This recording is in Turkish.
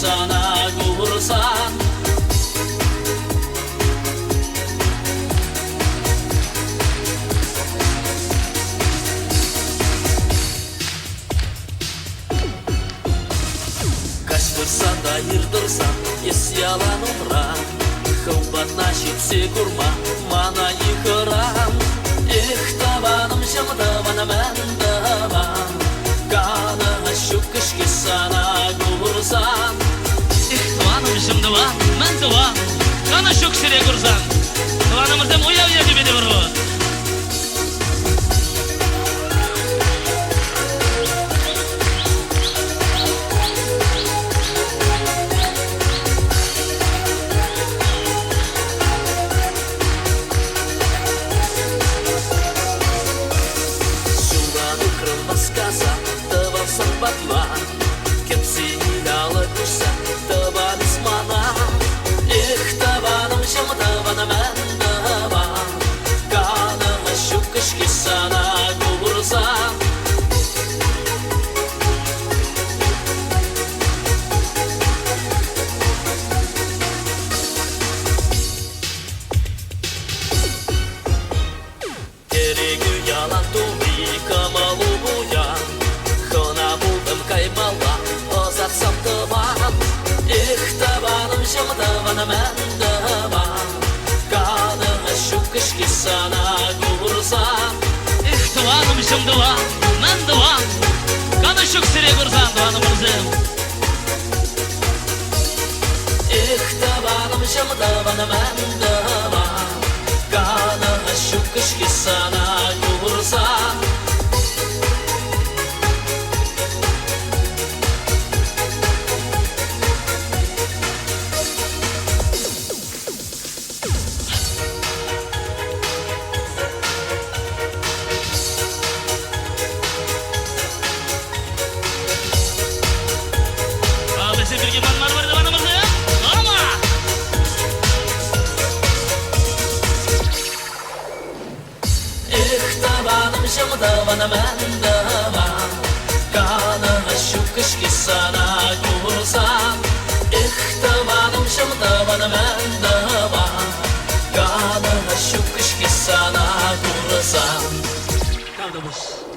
sana kursan. Kaçtırsan da yırtırsan es yalan umran, kımbatna şipsi kurma mana yıkıran. Tabanım şımdıvan men dıvan, kanı şu kışkı sana kursan. Tabanım şımdıvan men dıvan, kanı şu kışkı kursan. Tabanımızdan uyav yedi bedi vurur. Батва, кепсиялы куса, табан исмана. Табаным шымдыван мен дыван, канымы şu kışkı sana kursan. Keregi yalan tuğbi kamalı buyan, kaymala uzatsam dıvan. Tabanım şımdıvan men dıvan, kanı şu kışkı sana kursan. Tabanım şımdıvan men dıvan, kanı şu kışkı kursan tabanımızım. Tabanım şımdıvan men dıvan, kanı şu kışkı sana kursan. Birge manlar var tabanımızda ya. Ama tabanım şımdıvan men dıvan, kanı şu kışkı sana kursan. Tabanım şımdıvan men dıvan, kanı şu kışkı sana kursan. kaldı boş.